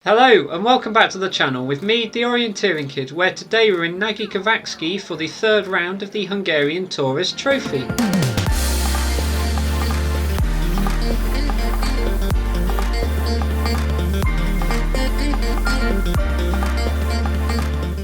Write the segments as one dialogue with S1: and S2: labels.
S1: Hello and welcome back to the channel with me, the Orienteering Kid, where today we're in Nagykovacsi for the third round of the Hungarian TORUS trophy.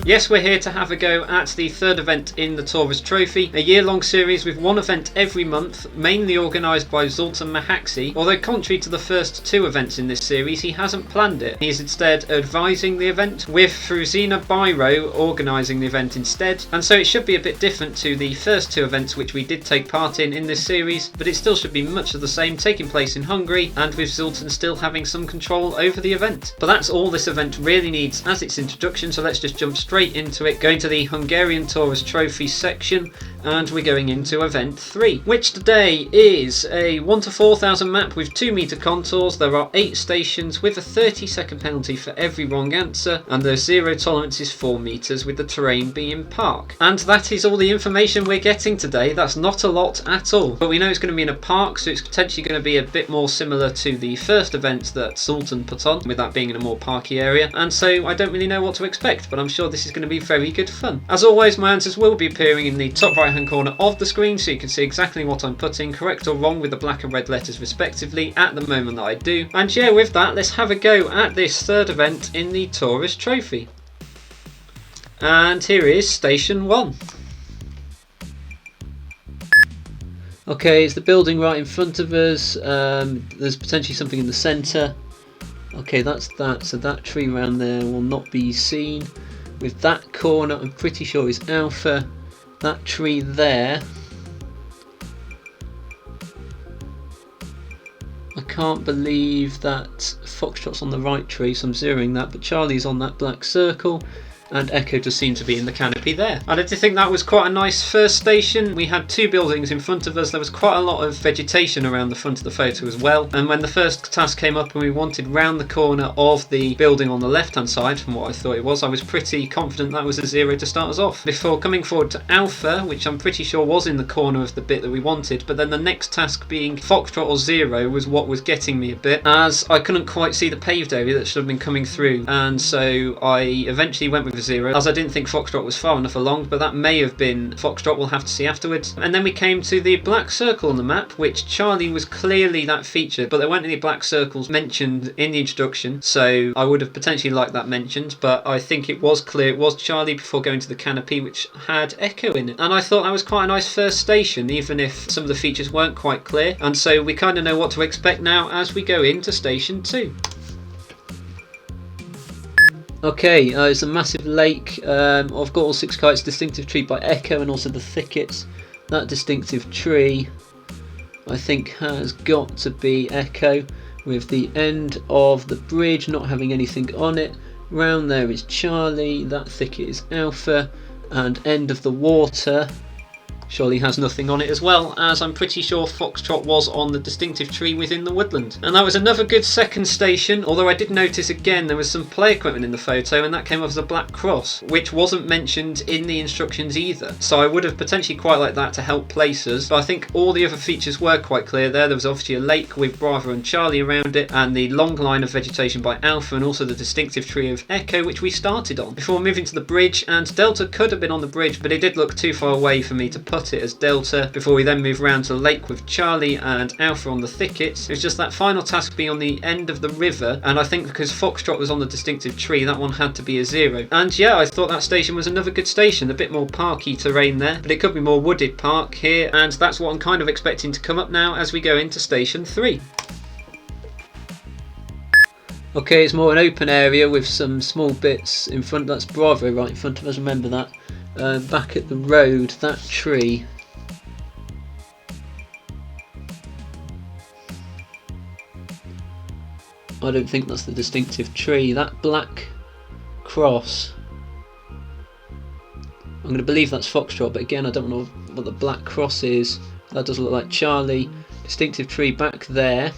S1: Yes, we're here to have a go at the third event in the TORUS Trophy, a year-long series with one event every month, mainly organised by Zoltan Mahaksi, although contrary to the first two events in this series, he hasn't planned it. He is instead advising the event, with Fruzina Biro organising the event instead, and so it should be a bit different to the first two events which we did take part in this series, but it still should be much of the same, taking place in Hungary, and with Zoltan still having some control over the event. But that's all this event really needs as its introduction, so let's just jump straight into it, going to the Hungarian TORUS trophy section, and we're going into event 3, which today is a 1 to 4,000 map with 2 meter contours. There are 8 stations with a 30-second penalty for every wrong answer, and the zero tolerance is 4 meters, with the terrain being park. And that is all the information we're getting today. That's not a lot at all, but we know it's going to be in a park, so it's potentially going to be a bit more similar to the first event that Sultan put on, with that being in a more parky area, and so I don't really know what to expect, but I'm sure this is going to be very good fun. As always, my answers will be appearing in the top right hand corner of the screen, so you can see exactly what I'm putting, correct or wrong, with the black and red letters respectively at the moment that I do. And yeah, with that, let's have a go at this third event in the TORUS trophy. And here is station 1. Okay, it's the building right in front of us. There's potentially something in the centre. Okay, that's that, so that tree around there will not be seen. With that corner, I'm pretty sure is Alpha. That tree there, I can't believe that Foxtrot's on the right tree, so I'm zeroing that, but Charlie's on that black circle, and Echo just seemed to be in the canopy there. And I did think that was quite a nice first station. We had 2 buildings in front of us. There was quite a lot of vegetation around the front of the photo as well. And when the first task came up and we wanted round the corner of the building on the left hand side, from what I thought it was, I was pretty confident that was a 0 to start us off. Before coming forward to Alpha, which I'm pretty sure was in the corner of the bit that we wanted, but then the next task being Foxtrot or 0 was what was getting me a bit, as I couldn't quite see the paved area that should have been coming through, and so I eventually went with a 0, as I didn't think Foxtrot was far enough along, but that may have been Foxtrot, we'll have to see afterwards. And then we came to the black circle on the map, which Charlie was clearly that feature, but there weren't any black circles mentioned in the introduction, so I would have potentially liked that mentioned, but I think it was clear it was Charlie before going to the canopy, which had Echo in it. And I thought that was quite a nice first station, even if some of the features weren't quite clear, and so we kind of know what to expect now as we go into station 2. Okay, it's a massive lake. I've got all 6 kites, distinctive tree by Echo, and also the thickets. That distinctive tree, I think, has got to be Echo, with the end of the bridge not having anything on it. Round there is Charlie, that thicket is Alpha, and end of the water surely has nothing on it as well, as I'm pretty sure Foxtrot was on the distinctive tree within the woodland. And that was another good second station, although I did notice again there was some play equipment in the photo, and that came off as a black cross, which wasn't mentioned in the instructions either. So I would have potentially quite liked that to help place us, but I think all the other features were quite clear there. There was obviously a lake with Bravo and Charlie around it, and the long line of vegetation by Alpha, and also the distinctive tree of Echo, which we started on. Before moving to the bridge, and Delta could have been on the bridge, but it did look too far away for me to put it as Delta, before we then move round to the lake with Charlie and Alpha on the thickets. It was just that final task being on the end of the river, and I think because Foxtrot was on the distinctive tree, that one had to be a 0. And yeah, I thought that station was another good station, a bit more parky terrain there, but it could be more wooded park here, and that's what I'm kind of expecting to come up now as we go into station 3. Okay, it's more an open area with some small bits in front. That's Bravo right in front of us, remember that. Back at the road, that tree, I don't think that's the distinctive tree. That black cross, I'm going to believe that's Foxtrot, but again I don't know what the black cross is. That does look like Charlie. Distinctive tree back there.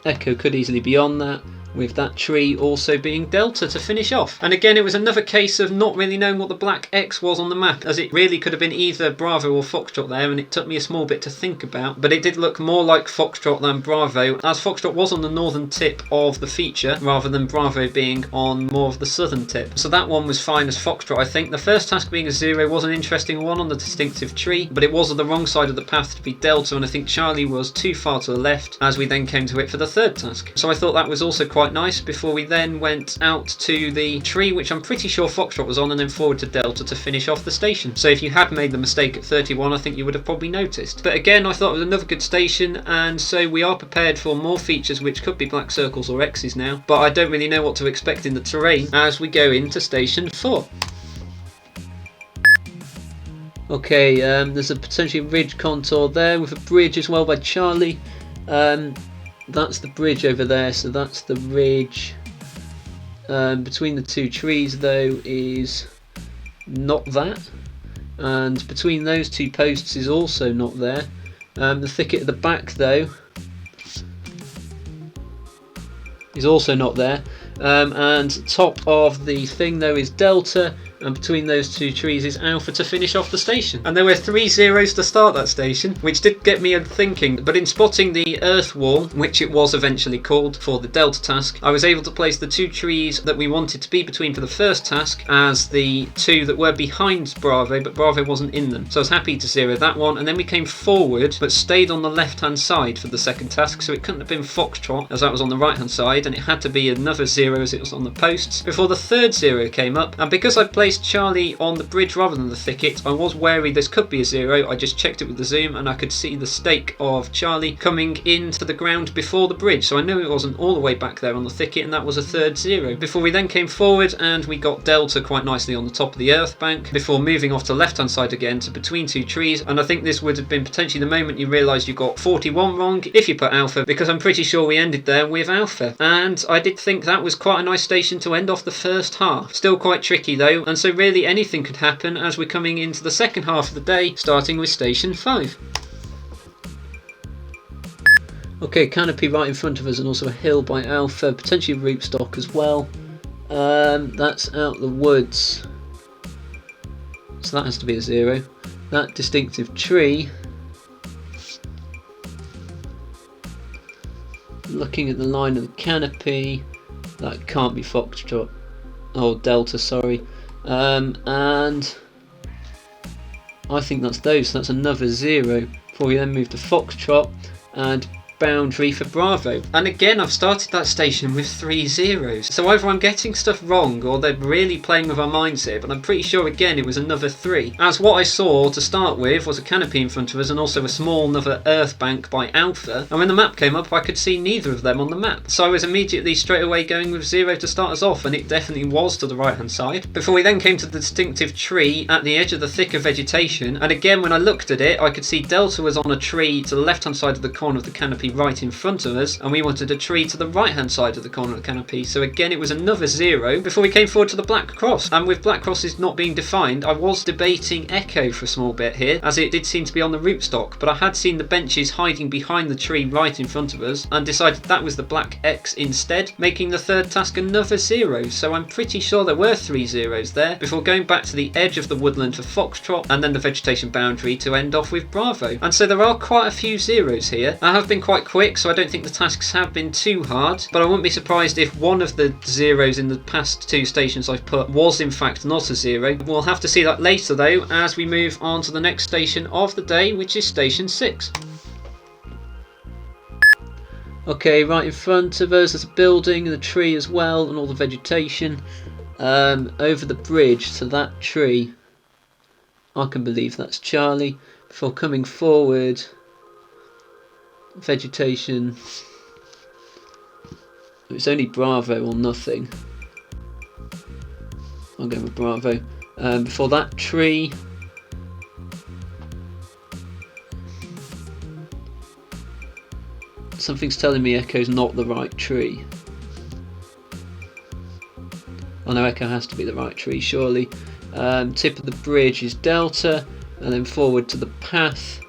S1: Echo could easily be on that. with that tree also being Delta to finish off. And again, it was another case of not really knowing what the black X was on the map, as it really could have been either Bravo or Foxtrot there, and it took me a small bit to think about, but it did look more like Foxtrot than Bravo, as Foxtrot was on the northern tip of the feature rather than Bravo being on more of the southern tip. So that one was fine as Foxtrot, I think. The first task being a 0 was an interesting one on the distinctive tree, but it was on the wrong side of the path to be Delta, and I think Charlie was too far to the left as we then came to it for the third task. So I thought that was also quite nice before we then went out to the tree, which I'm pretty sure Foxtrot was on, and then forward to Delta to finish off the station. So if you had made the mistake at 31, I think you would have probably noticed. But again, I thought it was another good station, and so we are prepared for more features which could be black circles or X's now, but I don't really know what to expect in the terrain as we go into station 4. Okay, there's a potentially ridge contour there with a bridge as well by Charlie. That's the bridge over there, so that's the ridge. Between the two trees though is not that, and between those two posts is also not there. The thicket at the back though is also not there, and top of the thing though is Delta, and between those two trees is Alpha to finish off the station. And there were 3 zeros to start that station, which did get me thinking, but in spotting the earth wall, which it was eventually called for the Delta task, I was able to place the 2 trees that we wanted to be between for the first task as the 2 that were behind Bravo, but Bravo wasn't in them. So I was happy to zero that one, and then we came forward but stayed on the left hand side for the second task, so it couldn't have been Foxtrot as that was on the right hand side, and it had to be another 0 as it was on the posts before the third 0 came up. And because I placed Charlie on the bridge rather than the thicket, I was wary this could be a 0. I just checked it with the zoom and I could see the stake of Charlie coming into the ground before the bridge, so I knew it wasn't all the way back there on the thicket, and that was a third 0. Before we then came forward and we got Delta quite nicely on the top of the earth bank before moving off to left hand side again to between 2 trees, and I think this would have been potentially the moment you realise you got 41 wrong if you put Alpha, because I'm pretty sure we ended there with Alpha. And I did think that was quite a nice station to end off the first half. Still quite tricky though, and so really anything could happen as we're coming into the second half of the day, starting with station 5. Okay, canopy right in front of us and also a hill by Alpha, potentially rootstock as well. That's out the woods, so that has to be a 0. That distinctive tree, looking at the line of the canopy, that can't be Foxtrot, oh Delta, sorry. And I think that's those, so that's another 0 before we then move to Foxtrot and boundary for Bravo. And again, I've started that station with 3 zeros, so either I'm getting stuff wrong or they're really playing with our minds here, but I'm pretty sure again it was another 3, as what I saw to start with was a canopy in front of us and also a small another earth bank by Alpha, and when the map came up I could see neither of them on the map, so I was immediately straight away going with 0 to start us off, and it definitely was to the right hand side, before we then came to the distinctive tree at the edge of the thicker vegetation. And again, when I looked at it I could see Delta was on a tree to the left hand side of the corner of the canopy right in front of us, and we wanted a tree to the right hand side of the corner of the canopy, so again it was another 0 before we came forward to the black cross. And with black crosses not being defined, I was debating Echo for a small bit here, as it did seem to be on the rootstock, but I had seen the benches hiding behind the tree right in front of us and decided that was the black X instead, making the third task another 0. So I'm pretty sure there were 3 zeros there before going back to the edge of the woodland for Foxtrot and then the vegetation boundary to end off with Bravo. And so there are quite a few 0s here. I have been quite quick, so I don't think the tasks have been too hard, but I wouldn't be surprised if one of the 0s in the past 2 stations I've put was in fact not a 0. We'll have to see that later though as we move on to the next station of the day, which is station 6. Okay, right in front of us there's a building and a tree as well and all the vegetation. Over the bridge to that tree, I can believe that's Charlie, before coming forward, vegetation, it's only Bravo or nothing. I'll go with Bravo. Before that tree, something's telling me Echo's not the right tree. Oh no, Echo has to be the right tree surely. Tip of the bridge is Delta, and then forward to the path.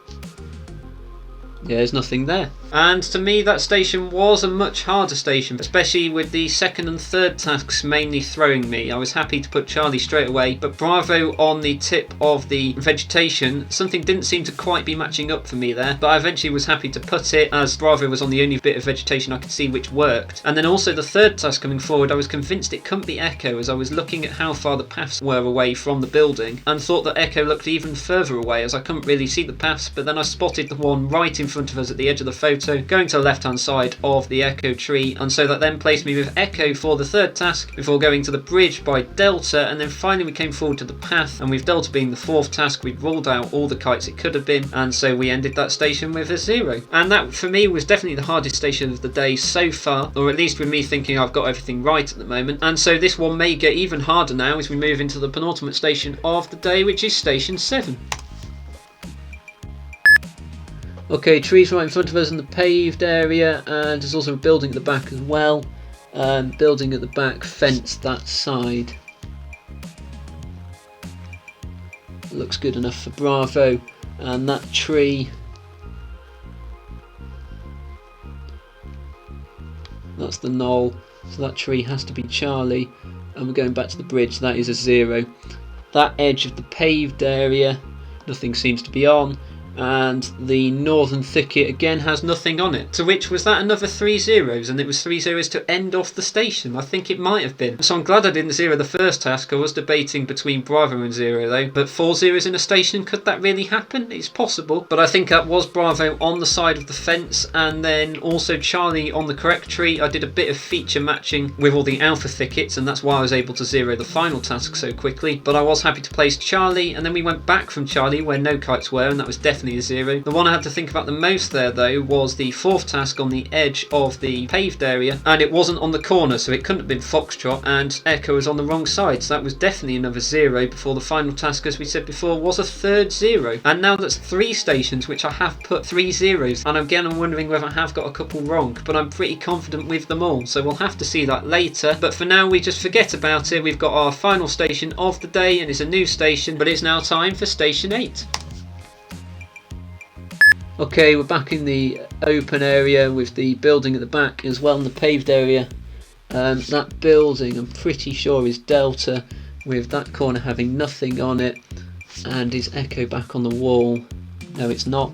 S1: Yeah, there's nothing there. And to me that station was a much harder station, especially with the second and third tasks mainly throwing me. I was happy to put Charlie straight away, but Bravo on the tip of the vegetation, something didn't seem to quite be matching up for me there, but I eventually was happy to put it, as Bravo was on the only bit of vegetation I could see which worked. And then also the third task coming forward, I was convinced it couldn't be Echo, as I was looking at how far the paths were away from the building and thought that Echo looked even further away, as I couldn't really see the paths. But then I spotted the one right in front of us at the edge of the photo going to the left hand side of the Echo tree, and so that then placed me with Echo for the third task before going to the bridge by Delta. And then finally we came forward to the path, and with Delta being the fourth task, we'd ruled out all the kites it could have been, and so we ended that station with a 0. And that for me was definitely the hardest station of the day so far, or at least with me thinking I've got everything right at the moment. And so this one may get even harder now as we move into the penultimate station of the day, which is station 7. Okay, trees right in front of us in the paved area, and there's also a building at the back as well. Building at the back fenced that side. Looks good enough for Bravo. And that tree, that's the knoll, so that tree has to be Charlie. And we're going back to the bridge, that is a 0. That edge of the paved area, nothing seems to be on. And the northern thicket again has nothing on it. To which, was that another 3 zeros? And it was 3 zeros to end off the station? I think it might have been. So I'm glad I didn't 0 the first task. I was debating between Bravo and 0 though. But 4 zeros in a station, could that really happen? It's possible. But I think that was Bravo on the side of the fence, and then also Charlie on the correct tree. I did a bit of feature matching with all the alpha thickets, and that's why I was able to 0 the final task so quickly. But I was happy to place Charlie, and then we went back from Charlie where no kites were, and that was definitely a 0. The one I had to think about the most there though was the fourth task on the edge of the paved area, and it wasn't on the corner, so it couldn't have been Foxtrot, and Echo was on the wrong side, so that was definitely another 0 before the final task, as we said before, was a third 0. And now that's 3 stations which I have put 3 zeros, and again I'm wondering whether I have got a couple wrong, but I'm pretty confident with them all, so we'll have to see that later. But for now we just forget about it. We've got our final station of the day, and it's a new station, but it's now time for station 8. Okay, we're back in the open area with the building at the back as well in the paved area. That building I'm pretty sure is Delta, with that corner having nothing on it, and is Echo back on the wall? No, it's not.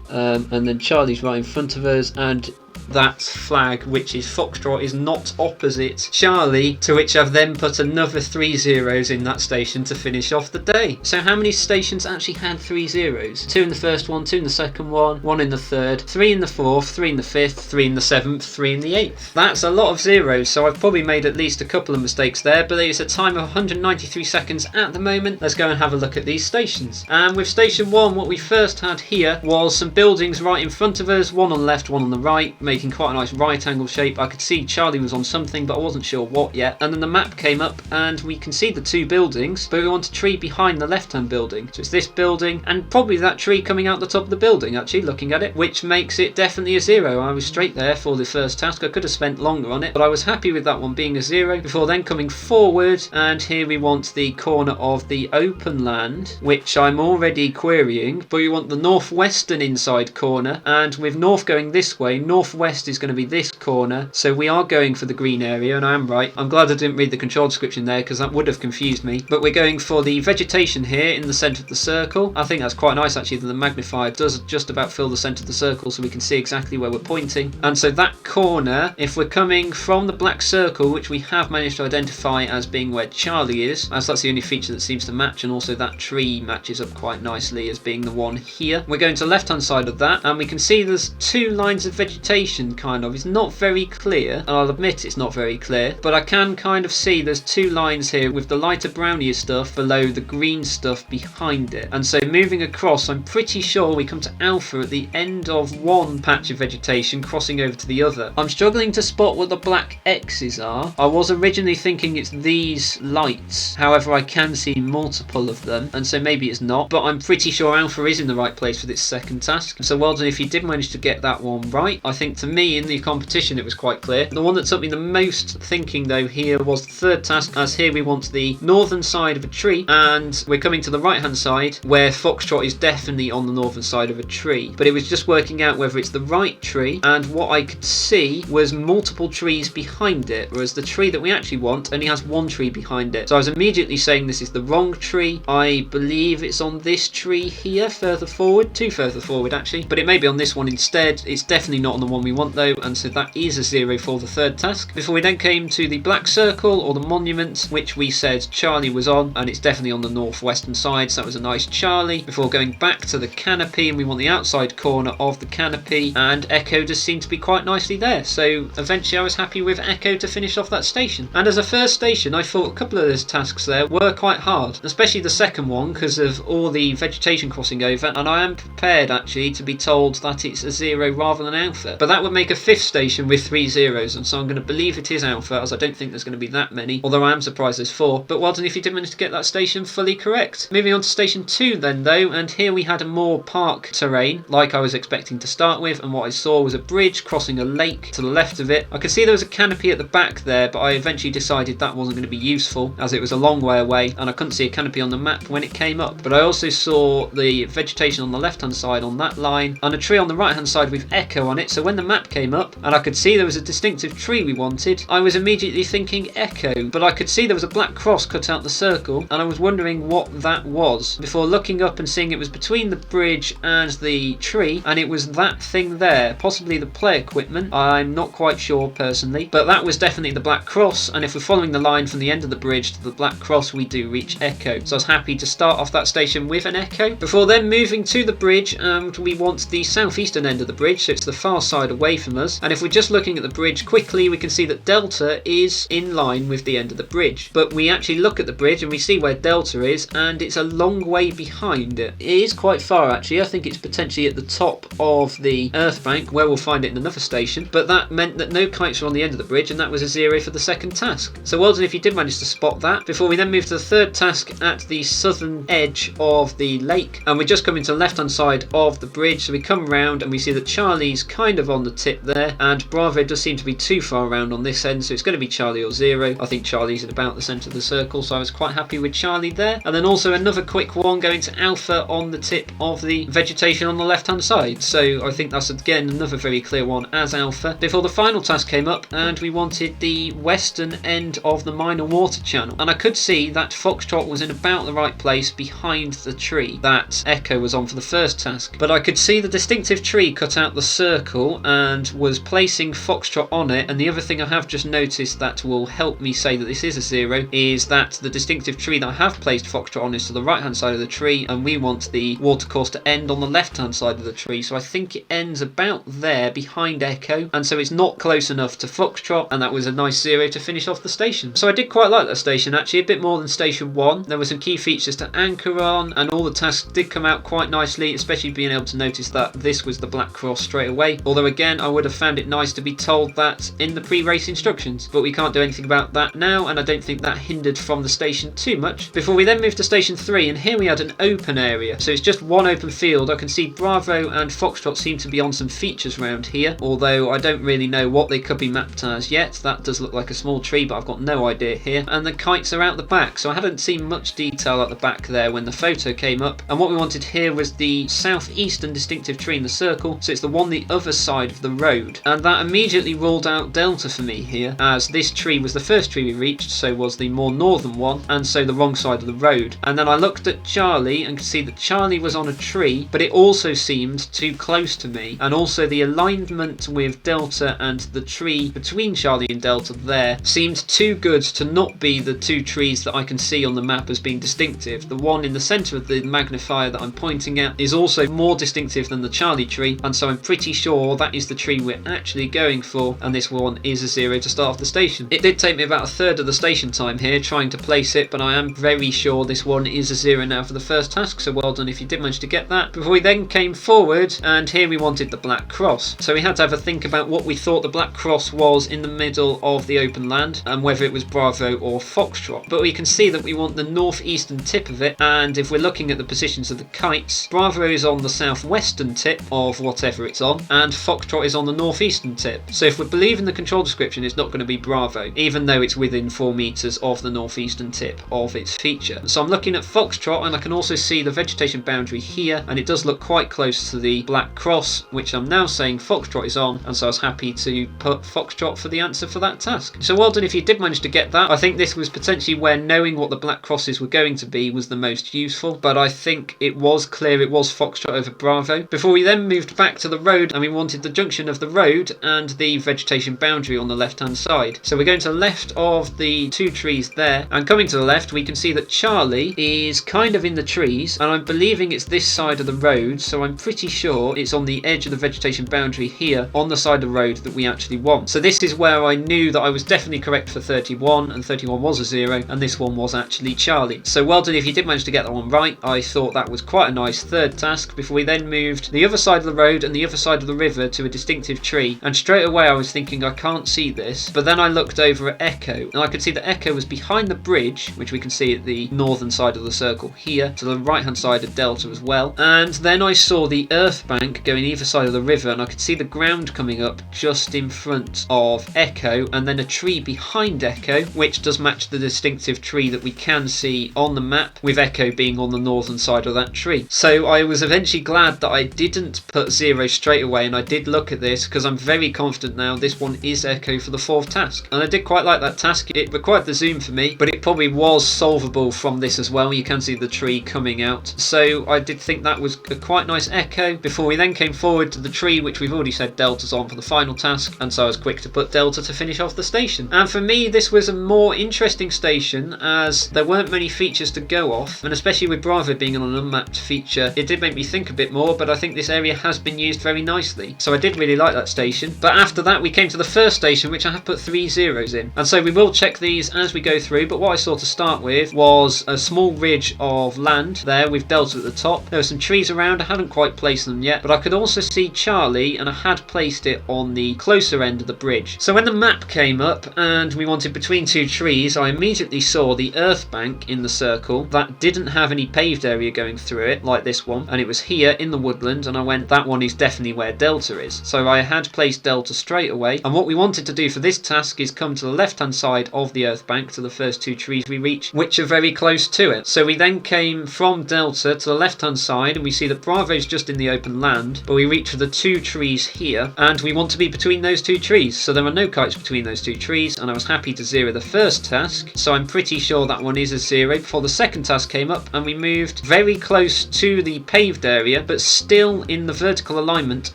S1: And then Charlie's right in front of us, and that flag, which is Foxtrot, is not opposite Charlie, to which I've then put another 3 zeros in that station to finish off the day. So how many stations actually had 3 zeros? 2 in the first one, 2 in the second one, 1 in the third, 3 in the fourth, 3 in the fifth, 3 in the seventh, 3 in the eighth. That's a lot of zeros, so I've probably made at least a couple of mistakes there, but it's a time of 193 seconds at the moment. Let's go and have a look at these stations. And with station 1, what we first had here was some buildings right in front of us, one on the left, one on the right, making quite a nice right angle shape. I could see Charlie was on something, but I wasn't sure what yet. And then the map came up and we can see the 2 buildings, but we want a tree behind the left hand building. So it's this building and probably that tree coming out the top of the building, actually looking at it, which makes it definitely a 0. I was straight there for the first task. I could have spent longer on it, but I was happy with that one being a 0 before then coming forward. And here we want the corner of the open land, which I'm already querying, but we want the northwestern inside corner, and with north going this way, northwest is going to be this corner, so we are going for the green area, and I am right. I'm glad I didn't read the control description there, because that would have confused me. But we're going for the vegetation here in the centre of the circle. I think that's quite nice actually that the magnifier does just about fill the centre of the circle, so we can see exactly where we're pointing. And so that corner, if we're coming from the black circle, which we have managed to identify as being where Charlie is, as that's the only feature that seems to match, and also that tree matches up quite nicely as being the one here. We're going to the left hand side of that, and we can see there's 2 lines of vegetation. Kind of, it's not very clear, and I'll admit it's not very clear, but I can kind of see there's 2 lines here with the lighter brownier stuff below the green stuff behind it. And so moving across, I'm pretty sure we come to alpha at the end of one patch of vegetation, crossing over to the other. I'm struggling to spot what the black X's are. I was originally thinking it's these lights, however I can see multiple of them, and so maybe it's not, but I'm pretty sure alpha is in the right place for this second task. So well done if you did manage to get that one right. I think to me in the competition it was quite clear. The one that took me the most thinking though here was the third task, as here we want the northern side of a tree, and we're coming to the right hand side where Foxtrot is definitely on the northern side of a tree, but it was just working out whether it's the right tree, and what I could see was multiple trees behind it, whereas the tree that we actually want only has one tree behind it. So I was immediately saying this is the wrong tree. I believe it's on this tree here, further forward, two further forward actually, but it may be on this one instead. It's definitely not on the one we want though, and so that is a 0 for the third task. Before we then came to the black circle or the monument, which we said Charlie was on, and it's definitely on the northwestern side, so that was a nice Charlie. Before going back to the canopy, and we want the outside corner of the canopy, and Echo just seemed to be quite nicely there, so eventually I was happy with Echo to finish off that station. And as a first station, I thought a couple of those tasks there were quite hard, especially the second one because of all the vegetation crossing over, and I am prepared actually to be told that it's a 0 rather than alpha, but that would make a fifth station with 3 zeros, and so I'm going to believe it is alpha, as I don't think there's going to be that many, although I am surprised there's 4. But well done if you did manage to get that station fully correct. Moving on to station 2 then though, and here we had a more park terrain like I was expecting to start with, and what I saw was a bridge crossing a lake to the left of it. I could see there was a canopy at the back there, but I eventually decided that wasn't going to be useful as it was a long way away and I couldn't see a canopy on the map when it came up. But I also saw the vegetation on the left hand side on that line and a tree on the right hand side with Echo on it, so when the map came up and I could see there was a distinctive tree we wanted, I was immediately thinking Echo, but I could see there was a black cross cut out the circle and I was wondering what that was before looking up and seeing it was between the bridge and the tree, and it was that thing there, possibly the play equipment. I'm not quite sure personally, but that was definitely the black cross, and if we're following the line from the end of the bridge to the black cross we do reach Echo, so I was happy to start off that station with an Echo. Before then moving to the bridge, and we want the southeastern end of the bridge, so it's the far side away from us, and if we're just looking at the bridge quickly we can see that Delta is in line with the end of the bridge, but we actually look at the bridge and we see where Delta is and it's a long way behind it. It is quite far actually. I think it's potentially at the top of the earth bank where we'll find it in another station, but that meant that no kites were on the end of the bridge and that was a 0 for the second task, so well done if you did manage to spot that. Before we then move to the third task at the southern edge of the lake, and we're just coming to the left hand side of the bridge, so we come round and we see that Charlie's kind of on the tip there and Bravo does seem to be too far around on this end, so it's going to be Charlie or 0. I think Charlie's at about the centre of the circle, so I was quite happy with Charlie there. And then also another quick one going to Alpha on the tip of the vegetation on the left hand side, so I think that's again another very clear one as Alpha. Before the final task came up and we wanted the western end of the minor water channel, and I could see that Foxtrot was in about the right place behind the tree that Echo was on for the first task, but I could see the distinctive tree cut out the circle and was placing Foxtrot on it. And the other thing I have just noticed that will help me say that this is a 0 is that the distinctive tree that I have placed Foxtrot on is to the right hand side of the tree, and we want the watercourse to end on the left hand side of the tree, so I think it ends about there behind Echo, and so it's not close enough to Foxtrot, and that was a nice 0 to finish off the station. So I did quite like that station actually, a bit more than station 1. There were some key features to anchor on and all the tasks did come out quite nicely, especially being able to notice that this was the black cross straight away, although again I would have found it nice to be told that in the pre-race instructions, but we can't do anything about that now, and I don't think that hindered from the station too much. Before we then moved to station 3, and here we had an open area, so it's just one open field. I can see Bravo and Foxtrot seem to be on some features around here, although I don't really know what they could be mapped as yet. That does look like a small tree, but I've got no idea here, and the kites are out the back, so I hadn't seen much detail at the back there when the photo came up. And what we wanted here was the southeastern distinctive tree in the circle, so it's the one the other side of the road, and that immediately ruled out Delta for me here, as this tree was the first tree we reached, so was the more northern one, and so the wrong side of the road. And then I looked at Charlie and could see that Charlie was on a tree, but it also seemed too close to me, and also the alignment with Delta and the tree between Charlie and Delta there seemed too good to not be the two trees that I can see on the map as being distinctive. The one in the centre of the magnifier that I'm pointing at is also more distinctive than the Charlie tree, and so I'm pretty sure that is the tree we're actually going for, and this one is a 0 to start off the station. It did take me about a third of the station time here trying to place it, but I am very sure this one is a 0 now for the first task, so well done if you did manage to get that. Before we then came forward, and here we wanted the black cross, so we had to have a think about what we thought the black cross was in the middle of the open land and whether it was Bravo or Foxtrot. But we can see that we want the northeastern tip of it, and if we're looking at the positions of the kites, Bravo is on the southwestern tip of whatever it's on and Foxtrot Foxtrot is on the northeastern tip. So if we're believing the control description, it's not going to be Bravo, even though it's within 4 metres of the northeastern tip of its feature. So I'm looking at Foxtrot, and I can also see the vegetation boundary here, and it does look quite close to the black cross, which I'm now saying Foxtrot is on, and so I was happy to put Foxtrot for the answer for that task. So well done if you did manage to get that. I think this was potentially where knowing what the black crosses were going to be was the most useful, but I think it was clear it was Foxtrot over Bravo. Before we then moved back to the road, and we wanted the junction of the road and the vegetation boundary on the left hand side. So we're going to the left of the 2 trees there, and coming to the left we can see that Charlie is kind of in the trees, and I'm believing it's this side of the road, so I'm pretty sure it's on the edge of the vegetation boundary here on the side of the road that we actually want. So this is where I knew that I was definitely correct for 31, and 31 was a 0, and this one was actually Charlie. So well done if you did manage to get that one right. I thought that was quite a nice third task before we then moved the other side of the road and the other side of the river to a distinctive tree, and straight away I was thinking I can't see this, but then I looked over at Echo and I could see that Echo was behind the bridge, which we can see at the northern side of the circle here, to the right hand side of Delta as well, and then I saw the earth bank going either side of the river, and I could see the ground coming up just in front of Echo, and then a tree behind Echo, which does match the distinctive tree that we can see on the map, with Echo being on the northern side of that tree. So I was eventually glad that I didn't put 0 straight away, and I did look at this because I'm very confident now this one is Echo for the 4th task, and I did quite like that task. It required the zoom for me, but it probably was solvable from this as well. You can see the tree coming out, so I did think that was a quite nice Echo before we then came forward to the tree, which we've already said Delta's on for the final task, and so I was quick to put Delta to finish off the station. And for me this was a more interesting station as there weren't many features to go off, and especially with Bravo being an unmapped feature, it did make me think a bit more, but I think this area has been used very nicely, so I did really like that station. But after that we came to the first station, which I have put 3 zeros in, and so we will check these as we go through, but what I saw to start with was a small ridge of land there with Delta at the top. There were some trees around, I hadn't quite placed them yet, but I could also see Charlie, and I had placed it on the closer end of the bridge. So when the map came up and we wanted between 2 trees, I immediately saw the earth bank in the circle that didn't have any paved area going through it like this one, and it was here in the woodland, and I went, that one is definitely where Delta is. So I had placed Delta straight away, and what we wanted to do for this task is come to the left hand side of the earth bank to the first 2 trees we reach, which are very close to it. So we then came from Delta to the left hand side, and we see that Bravo's just in the open land, but we reach for the 2 trees here, and we want to be between those 2 trees, so there are no kites between those 2 trees, and I was happy to 0 the first task, so I'm pretty sure that one is a 0 before the second task came up, and we moved very close to the paved area but still in the vertical alignment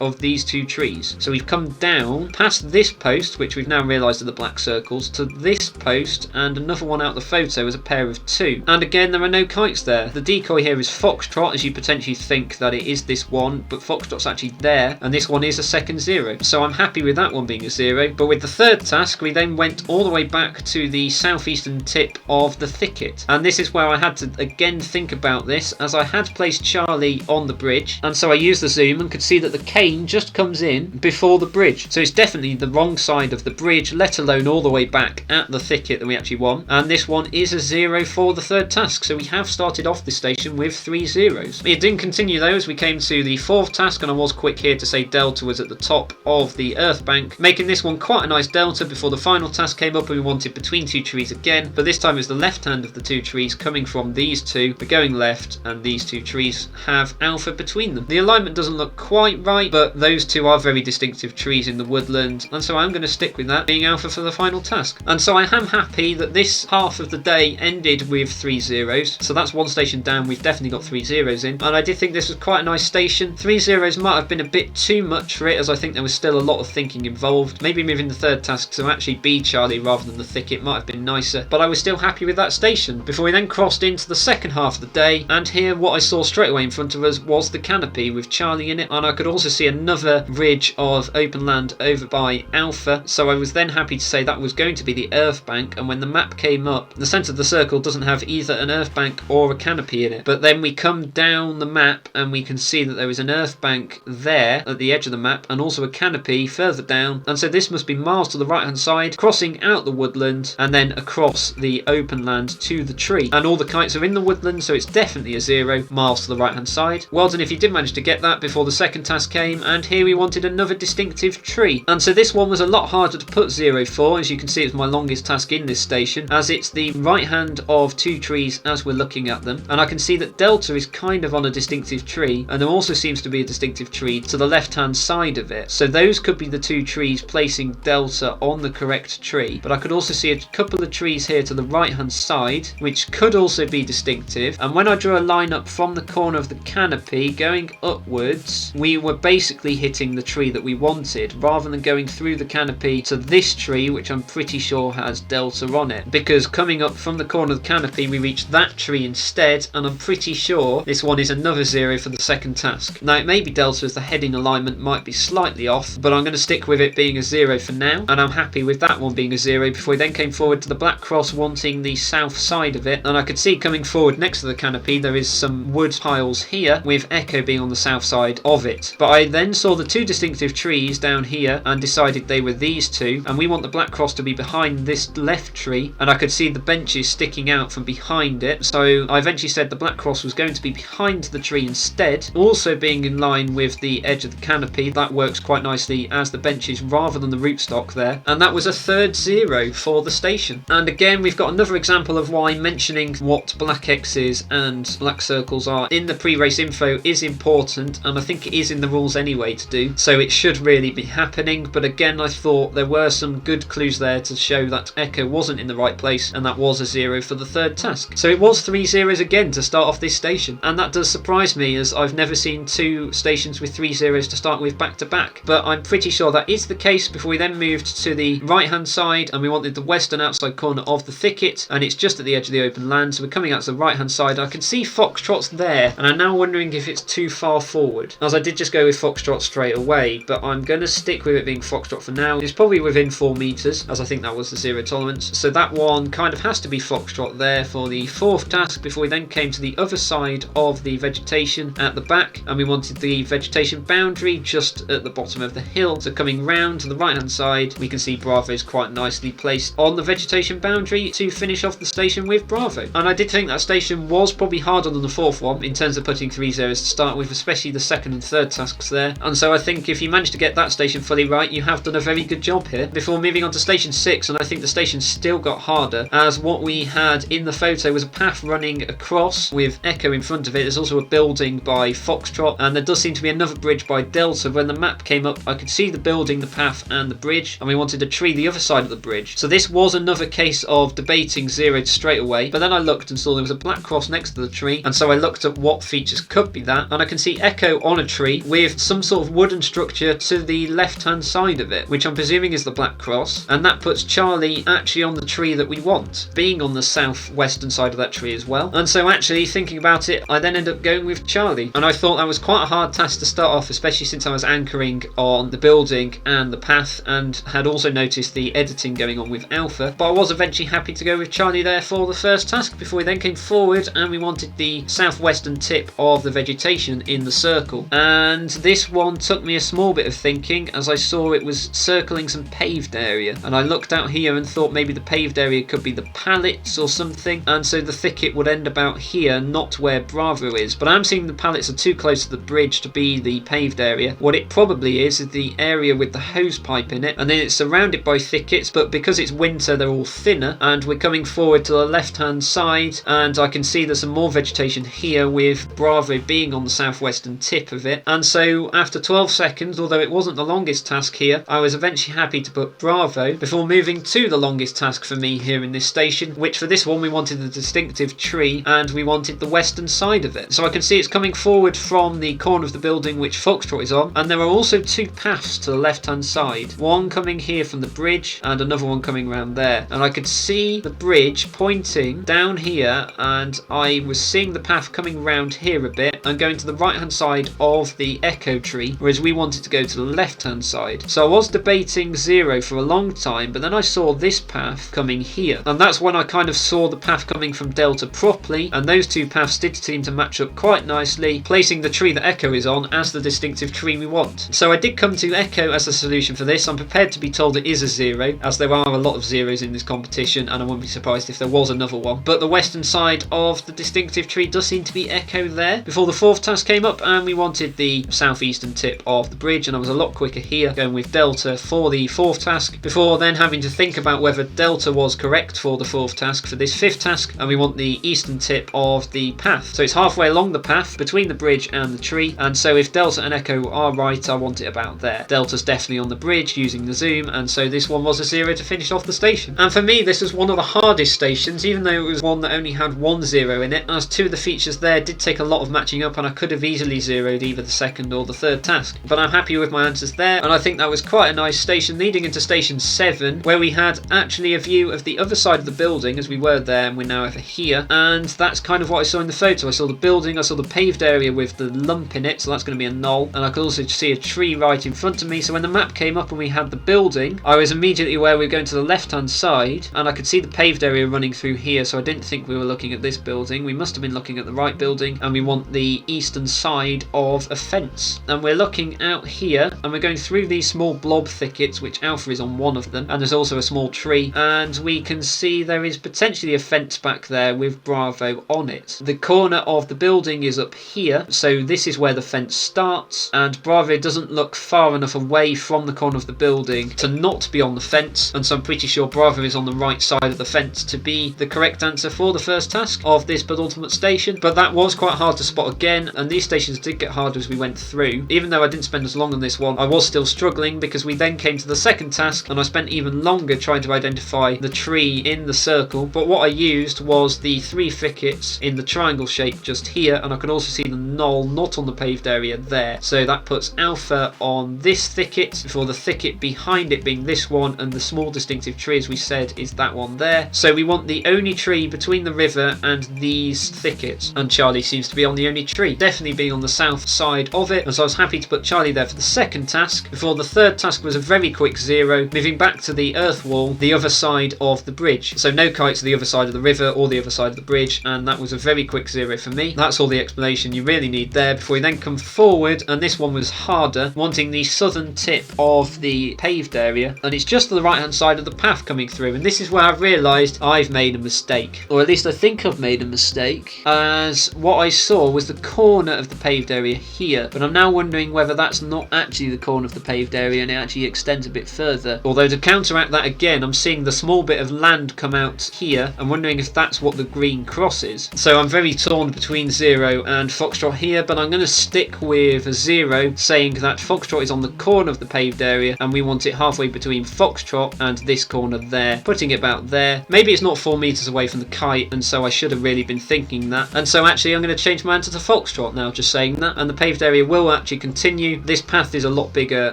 S1: of these 2 trees. So we've come down past this post, which we've now realised are the black circles, to this post, and another one out the photo is a pair of 2, and again there are no kites there. The decoy here is Foxtrot, as you potentially think that it is this one, but Foxtrot's actually there, and this one is a second 0, so I'm happy with that one being a 0. But with the third task we then went all the way back to the southeastern tip of the thicket, and this is where I had to again think about this, as I had placed Charlie on the bridge, and so I used the zoom and could see that the cane just comes in before the bridge, so it's definitely the wrong side of the bridge, let alone all the way back at the thicket that we actually want, and this one is a 0 for the third task, so we have started off this station with 3 zeros. It didn't continue though as we came to the 4th task, and I was quick here to say Delta was at the top of the earth bank, making this one quite a nice Delta before the final task came up and we wanted between 2 trees again, but this time it's the left hand of the 2 trees coming from these 2, we're going left, and these 2 trees have alpha between them. The alignment doesn't look quite right, but those 2 are very distinctive trees in the woodland, and so I'm going to stick with that being alpha for the final task. And so I am happy that this half of the day ended with 3 zeros, so that's one station down, we've definitely got 3 zeros in, and I did think this was quite a nice station. 3 zeros might have been a bit too much for it, as I think there was still a lot of thinking involved. Maybe moving the third task to actually be Charlie rather than the thicket might have been nicer, but I was still happy with that station. Before we then crossed into the second half of the day, and here what I saw straight away in front of us was the canopy with Charlie in it, and I could also see another ridge of open land over by Alpha, so I was then happy to say that was going to be the earth bank. And when the map came up, the centre of the circle doesn't have either an earth bank or a canopy in it, but then we come down the map and we can see that there is an earth bank there at the edge of the map and also a canopy further down, and so this must be miles to the right hand side, crossing out the woodland and then across the open land to the tree, and all the kites are in the woodland, so it's definitely a 0 miles to the right hand side. Well done if you did manage to get that before the second task came, and here we wanted another distinctive tree. And so this one was a lot harder to put 0 for. As you can see, it's my longest task in this station, as it's the right hand of 2 trees as we're looking at them. And I can see that Delta is kind of on a distinctive tree, and there also seems to be a distinctive tree to the left hand side of it. So those could be the 2 trees placing Delta on the correct tree. But I could also see a couple of trees here to the right hand side, which could also be distinctive. And when I drew a line up from the corner of the canopy going upwards, we were basically hitting the tree that we wanted, rather than going through the canopy to this tree, which I'm pretty sure has Delta on it, because coming up from the corner of the canopy we reached that tree instead, and I'm pretty sure this one is another 0 for the second task. Now it may be Delta as the heading alignment might be slightly off, but I'm going to stick with it being a 0 for now, and I'm happy with that one being a 0 before we then came forward to the black cross wanting the south side of it. And I could see coming forward next to the canopy there is some wood piles here with Echo being on the south side of it. But I then saw the 2 distinctive trees down here and decided they were these 2, and we want the black cross to be behind this left tree, and I could see the benches sticking out from behind it. So I eventually said the black cross was going to be behind the tree instead, also being in line with the edge of the canopy. That works quite nicely as the benches rather than the rootstock there, and that was a third 0 for the station. And again we've got another example of why mentioning what black X's and black circles are in the pre-race info is important, and I think it is in the rules anyway to do, so it should really be happening. But again, I thought there were some good clues there to show that Echo wasn't in the right place, and that was a 0 for the third task. So it was 3 zeros again to start off this station, and that does surprise me, as I've never seen 2 stations with 3 zeros to start with back to back. But I'm pretty sure that is the case before we then moved to the right hand side, and we wanted the western outside corner of the thicket, and it's just at the edge of the open land. So we're coming out to the right hand side. I can see Foxtrot's there, and I'm now wondering if it's too far forward, as I did just go with Foxtrot straight away, but I'm going to stick with it being Foxtrot for now. It's probably within 4 meters, as I think that was the 0 tolerance. So that one kind of has to be Foxtrot there for the 4th task, before we then came to the other side of the vegetation at the back, and we wanted the vegetation boundary just at the bottom of the hill. So coming round to the right hand side, we can see Bravo is quite nicely placed on the vegetation boundary to finish off the station with Bravo. And I did think that station was probably harder than the 4th one in terms of putting 3 zeros to start with, especially the 2nd and 3rd tasks there. And so I think if you manage to get that station fully right, you have done a very good job here. Before moving on to station 6, and I think the station still got harder, as what we had in the photo was a path running across with Echo in front of it. There's also a building by Foxtrot, and there does seem to be another bridge by Delta. When the map came up, I could see the building, the path and the bridge, and we wanted a tree the other side of the bridge. So this was another case of debating 0 straight away, but then I looked and saw there was a black cross next to the tree, and so I looked at what features could be that, and I can see Echo on a tree with some sort of wooden structure to the left hand side of it, which I'm presuming is the black cross, and that puts Charlie actually on the tree that we want, being on the southwestern side of that tree as well. And so actually thinking about it, I then end up going with Charlie, and I thought that was quite a hard task to start off, especially since I was anchoring on the building and the path, and had also noticed the editing going on with Alpha. But I was eventually happy to go with Charlie there for the first task, before we then came forward and we wanted the southwestern tip of the vegetation in the circle. And this one took me a small bit of thinking, as I saw it was circling some paved area, and I looked out here and thought maybe the paved area could be the pallets or something, and so the thicket would end about here, not where Bravo is. But I'm seeing the pallets are too close to the bridge to be the paved area. What it probably is the area with the hose pipe in it, and then it's surrounded by thickets, but because it's winter they're all thinner. And we're coming forward to the left hand side, and I can see there's some more vegetation here with Bravo being on the southwestern tip of it. And so after 12 seconds, although it wasn't the longest task here, I was eventually happy to put Bravo before moving to the longest task for me here in this station, which for this one we wanted the distinctive tree and we wanted the western side of it. So I can see it's coming forward from the corner of the building which Foxtrot is on, and there are also 2 paths to the left hand side, one coming here from the bridge and another one coming around there. And I could see the bridge pointing down here, and I was seeing the path coming round here a bit and going to the right hand side of the Echo tree, whereas we wanted to go to the left hand side. So I was debating 0 for a long time, but then I saw this path coming here, and that's when I kind of saw the path coming from Delta properly, and those 2 paths did seem to match up quite nicely, placing the tree that Echo is on as the distinctive tree we want. So I did come to Echo as a solution for this. I'm prepared to be told it is a 0, as there are a lot of zeros in this competition, and I wouldn't be surprised if there was another one. But the western side of the distinctive tree does seem to be Echo there, before the 4th task came up and we wanted the southeastern tip of the bridge, and I was a lot quicker here going with delta for the 4th task, before then having to think about whether delta was correct for the 4th task for this 5th task, and we want the eastern tip of the path. So it's halfway along the path between the bridge and the tree, and so if delta and echo are right, I want it about there. Delta's definitely on the bridge using the zoom, and so this one was a 0 to finish off the station. And for me, this was one of the hardest stations, even though it was one that only had 1 0 in it, as 2 of the features there did take a lot of matching up, and I could have easily zeroed either the 2nd or the 3rd task. But I'm happy with my answers there, and I think that was quite a nice station leading into station 7, where we had actually a view of the other side of the building, as we were there and we're now over here, and that's kind of what I saw in the photo. I saw the building, I saw the paved area with the lump in it, so that's going to be a null, and I could also see a tree right in front of me. So when the map came up and we had the building, I was immediately aware we were going to the left hand side, and I could see the paved area running through here, so I didn't think we were looking at this building. We must have been looking at the right building, and we want the eastern side of a fence, and we're looking out here, and we're going through these small blob thickets, which Alpha is on one of them, and there's also a small tree, and we can see there is potentially a fence back there with Bravo on it. The corner of the building is up here, so this is where the fence starts, and Bravo doesn't look far enough away from the corner of the building to not be on the fence, and so I'm pretty sure Bravo is on the right side of the fence to be the correct answer for the 1st task of this penultimate station. But that was quite hard to spot again, and these stations did get harder as we went through. Even though I didn't spend as long on this one, I was still struggling, because we then came to the 2nd task and I spent even longer trying to identify the tree in the circle. But what I used was the 3 thickets in the triangle shape just here, and I can also see the knoll not on the paved area there. So that puts Alpha on this thicket, before the thicket behind it being this one, and the small distinctive tree, as we said, is that one there. So we want the only tree between the river and these thickets, and Charlie seems to be on the only tree, definitely being on the south side of it, and so I was happy to put Charlie there for the 2nd task, before the 3rd task was a very quick 0, moving back to the earth wall, the other side of the bridge. So no kites to the other side of the river or the other side of the bridge, and that was a very quick 0 for me. That's all the explanation you really need there, before we then come forward, and this one was harder, wanting the southern tip of the paved area, and it's just to the right hand side of the path coming through, and this is where I've realised I've made a mistake, or at least I think I've made a mistake, as what I saw was the corner of the paved area here, but I'm now wondering whether that's not actually the corner of the paved area and it actually extends a bit further. Although to counteract that again, I'm seeing the small bit of land come out here. I'm wondering if that's what the green cross is. So I'm very torn between 0 and Foxtrot here, but I'm going to stick with a 0, saying that Foxtrot is on the corner of the paved area and we want it halfway between Foxtrot and this corner there, putting it about there. Maybe it's not 4 meters away from the kite, and so I should have really been thinking that, and so actually I'm going to change my answer to Foxtrot now, just saying that, and the paved area will actually continue. This path is a lot bigger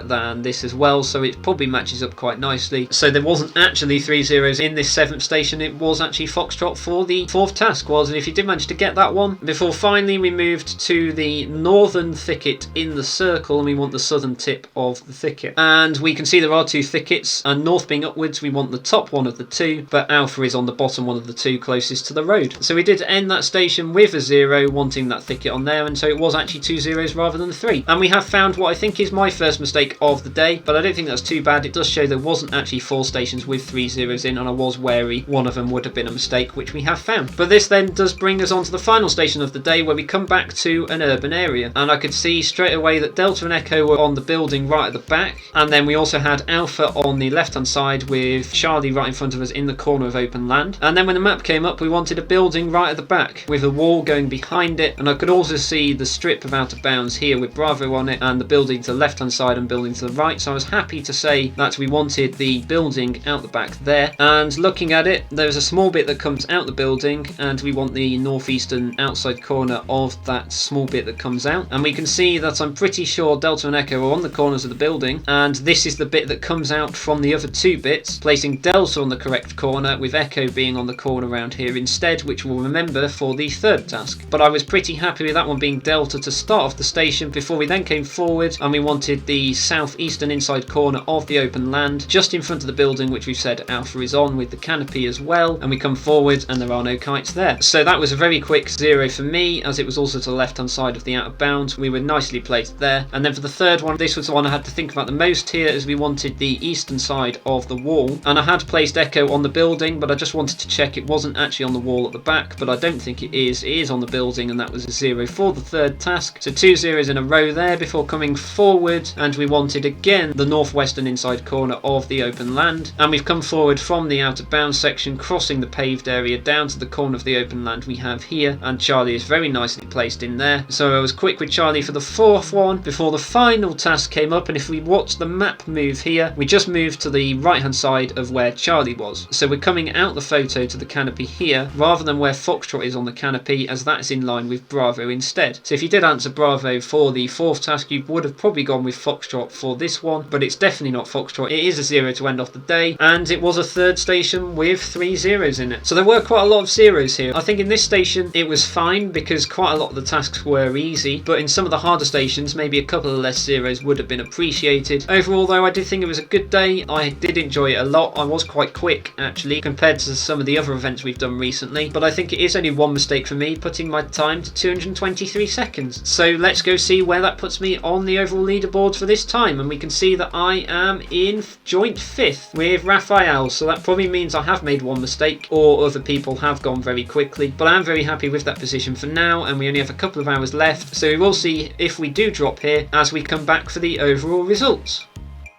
S1: than this as well, so it probably matches up quite nicely. So there wasn't actually 3 zeros in this 7th station, it was actually Foxtrot for the 4th task was, and if you did manage to get that one, before finally we moved to the northern thicket in the circle, and we want the southern tip of the thicket, and we can see there are 2 thickets, and north being upwards we want the top one of the 2, but Alpha is on the bottom one of the 2 closest to the road. So we did end that station with a 0, wanting that thicket on there, and so it was actually 2 zeros rather than 3, and we have found what I think is my first mistake of the day, but I don't think that's too bad. It does show there wasn't actually 4 stations with 3 zeros in, and I was wary one of them would have been a mistake, which we have found. But this then does bring us on to the final station of the day, where we come back to an urban area, and I could see straight away that Delta and Echo were on the building right at the back, and then we also had Alpha on the left hand side with Charlie right in front of us in the corner of open land. And then when the map came up, we wanted a building right at the back with a wall going behind it, and I could also see the strip of out of bounds here with Bravo on it, and the building to the left hand side and building to the right. So I was happy to say that we wanted the building out the back there, and looking at it, there's a small bit that comes out the building, and we want the northeastern outside corner of that small bit that comes out, and we can see that I'm pretty sure Delta and Echo are on the corners of the building, and this is the bit that comes out from the other 2 bits, placing Delta on the correct corner with Echo being on the corner around here instead, which we'll remember for the 3rd task. But I was pretty happy with that one being Delta to start off the station, before we then came forward and we wanted the southeastern inside corner of the open land just in front of the building, which we've said Alpha is on with the canopy as well, and we come forward and there are no kites there. So that was a very quick 0 for me, as it was also to the left hand side of the out of bounds. We were nicely placed there. And then for the 3rd one, this was the one I had to think about the most here, as we wanted the eastern side of the wall, and I had placed Echo on the building, but I just wanted to check it wasn't actually on the wall at the back, but I don't think it is on the building, and that was a 0 for the 3rd task. So 2 zeros in a row there before coming forward, and we wanted again the northwestern inside corner of the open land, and we've come forward from the out of bounds section, crossing the paved area down to the corner of the open land we have here, and Charlie is very nicely placed in there. So I was quick with Charlie for the fourth one before the final task came up, and if we watch the map move here, we just moved to the right hand side of where Charlie was. So we're coming out the photo to the canopy here rather than where Foxtrot is on the canopy, as that's in line with Bravo instead. So if you did answer Bravo for the fourth task, you would have probably gone with Foxtrot for this one, but it's definitely not Foxtrot. It is a 0 to end off the day, and it was a third station with 3 zeros in it. So there were quite a lot of zeros here. I think in this station it was fine because quite a lot of the tasks were easy, but in some of the harder stations maybe a couple of less zeros would have been appreciated. Overall though, I did think it was a good day. I did enjoy it a lot. I was quite quick actually compared to some of the other events we've done recently, but I think it is only one mistake for me, putting my time to 223 seconds. So let's go see where that puts me on the overall leaderboards for this time, and we can see that I am in joint 5th with Raphael, so that probably means I have made one mistake or other people have gone very quickly, but I'm very happy with that position for now, and we only have a couple of hours left, so we will see if we do drop here as we come back for the overall results.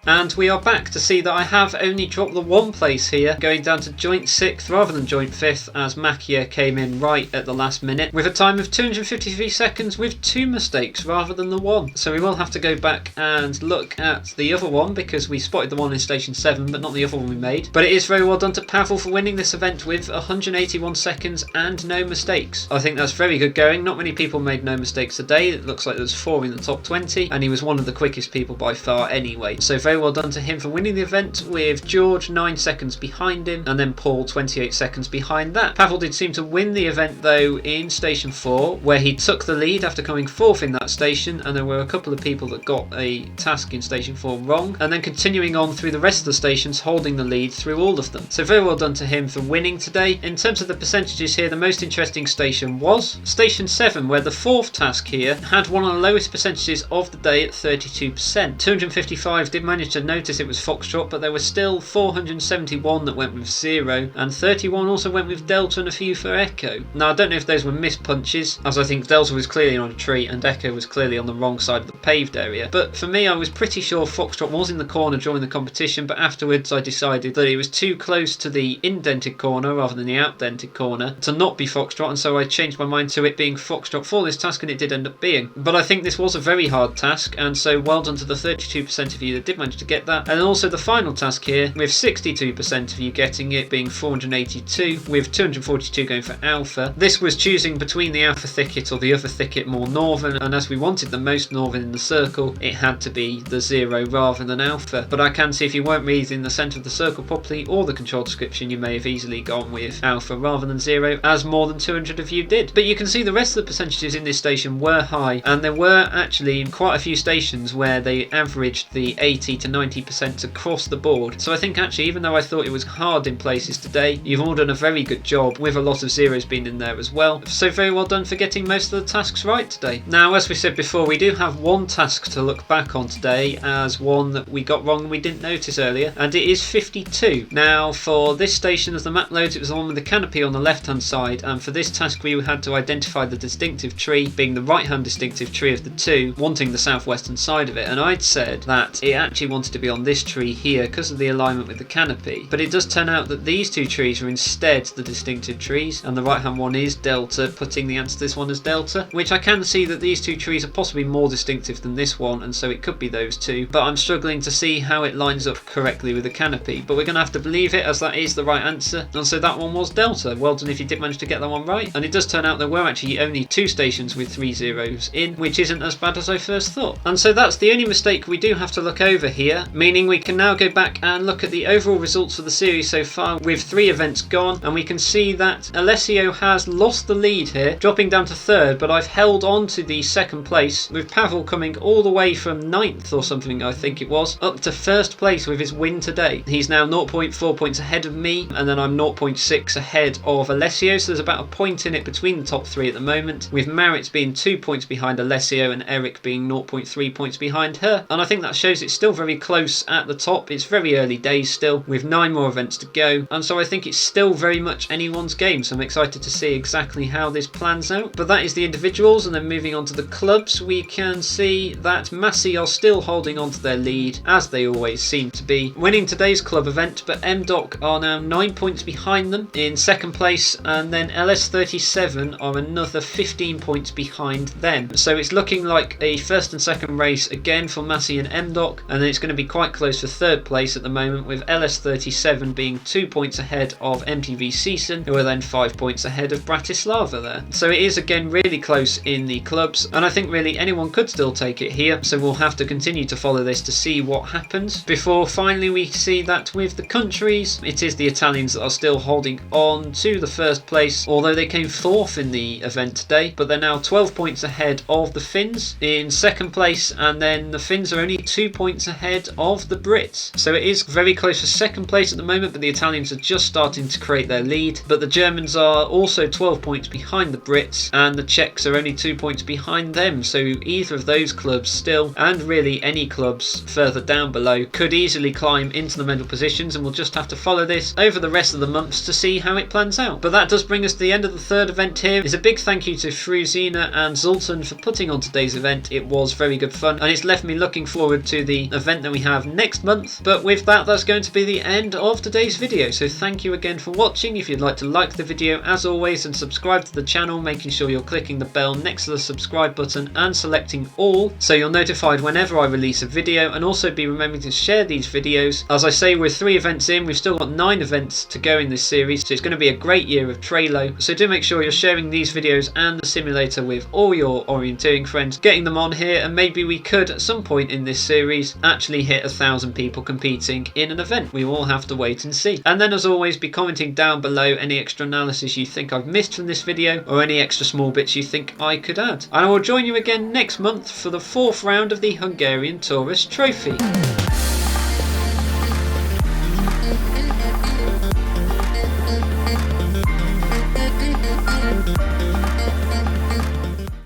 S1: And we are back to see that I have only dropped the one place here, going down to joint 6th rather than joint 5th, as Makia came in right at the last minute with a time of 253 seconds with 2 mistakes rather than the one. So we will have to go back and look at the other one, because we spotted the one in station 7 but not the other one we made. But it is very well done to Pavel for winning this event with 181 seconds and no mistakes. I think that's very good going. Not many people made no mistakes today. It looks like there's 4 in the top 20, and he was one of the quickest people by far anyway. So very well done to him for winning the event, with George 9 seconds behind him and then Paul 28 seconds behind that. Pavel did seem to win the event though in station 4, where he took the lead after coming 4th in that station, and there were a couple of people that got a task in station 4 wrong, and then continuing on through the rest of the stations holding the lead through all of them. So very well done to him for winning today. In terms of the percentages here, the most interesting station was station 7, where the 4th task here had one of the lowest percentages of the day at 32%. 255 did manage to notice it was Foxtrot, but there were still 471 that went with 0, and 31 also went with Delta and a few for Echo. Now I don't know if those were missed punches, as I think Delta was clearly on a tree and Echo was clearly on the wrong side of the paved area, but for me I was pretty sure Foxtrot was in the corner during the competition, but afterwards I decided that it was too close to the indented corner rather than the outdented corner to not be Foxtrot, and so I changed my mind to it being Foxtrot for this task, and it did end up being. But I think this was a very hard task, and so well done to the 32% of you that did manage to get that. And also the final task here, with 62% of you getting it, being 482, with 242 going for Alpha. This was choosing between the Alpha thicket or the other thicket more northern, and as we wanted the most northern in the circle, it had to be the 0 rather than Alpha. But I can see if you weren't reading the centre of the circle properly or the control description, you may have easily gone with Alpha rather than 0, as more than 200 of you did. But you can see the rest of the percentages in this station were high, and there were actually in quite a few stations where they averaged the 80 to 90% across the board. So I think actually, even though I thought it was hard in places today, you've all done a very good job, with a lot of zeros being in there as well. So very well done for getting most of the tasks right today. Now, as we said before, we do have one task to look back on today as one that we got wrong and we didn't notice earlier, and it is 52. Now for this station, as the map loads, it was the one with the canopy on the left hand side, and for this task we had to identify the distinctive tree, being the right hand distinctive tree of the two, wanting the southwestern side of it, and I'd said that it actually wanted to be on this tree here because of the alignment with the canopy, but it does turn out that these two trees are instead the distinctive trees, and the right hand one is Delta, putting the answer to this one as Delta, which I can see that these two trees are possibly more distinctive than this one, and so it could be those two, but I'm struggling to see how it lines up correctly with the canopy. But we're going to have to believe it, as that is the right answer, and so that one was Delta. Well done if you did manage to get that one right. And it does turn out there were actually only 2 stations with 3 zeros in, which isn't as bad as I first thought. And so that's the only mistake we do have to look over here, meaning we can now go back and look at the overall results of the series so far, with 3 events gone, and we can see that Alessio has lost the lead here, dropping down to 3rd, but I've held on to the 2nd place, with Pavel coming all the way from 9th or something, I think it was, up to 1st place with his win today. He's now 0.4 points ahead of me, and then I'm 0.6 ahead of Alessio, so there's about a point in it between the top 3 at the moment, with Maritz being 2 points behind Alessio and Eric being 0.3 points behind her. And I think that shows it's still very very close at the top. It's very early days still, with 9 more events to go, and so I think it's still very much anyone's game, so I'm excited to see exactly how this plans out. But that is the individuals, and then moving on to the clubs, we can see that Massey are still holding on to their lead, as they always seem to be, winning today's club event, but MDOC are now 9 points behind them in second place, and then LS37 are another 15 points behind them. So it's looking like a first and second race again for Massey and MDOC, and then it's going to be quite close for third place at the moment, with LS37 being 2 points ahead of MTV Season, who are then 5 points ahead of Bratislava there. So it is again really close in the clubs, and I think really anyone could still take it here, so we'll have to continue to follow this to see what happens before finally we see that with the countries, it is the Italians that are still holding on to the first place, although they came fourth in the event today, but they're now 12 points ahead of the Finns in second place, and then the Finns are only 2 points ahead of the Brits. So it is very close for second place at the moment, but the Italians are just starting to create their lead, but the Germans are also 12 points behind the Brits, and the Czechs are only 2 points behind them, so either of those clubs still, and really any clubs further down below, could easily climb into the medal positions, and we'll just have to follow this over the rest of the months to see how it plans out. But that does bring us to the end of the third event here. It's a big thank you to Fruzina and Zoltan for putting on today's event. It was very good fun, and it's left me looking forward to the event that we have next month. But with that, that's going to be the end of today's video, so thank you again for watching. If you'd like to like the video as always and subscribe to the channel, making sure you're clicking the bell next to the subscribe button and selecting all, so you're notified whenever I release a video, and also be remembering to share these videos. As I say, we're 3 events in, we've still got 9 events to go in this series, so it's going to be a great year of Trelo, so do make sure you're sharing these videos and the simulator with all your orienteering friends, getting them on here, and maybe we could at some point in this series actually hit 1,000 people competing in an event. We will have to wait and see. And then as always, be commenting down below any extra analysis you think I've missed from this video, or any extra small bits you think I could add. And I will join you again next month for the 4th round of the Hungarian TORUS Trophy.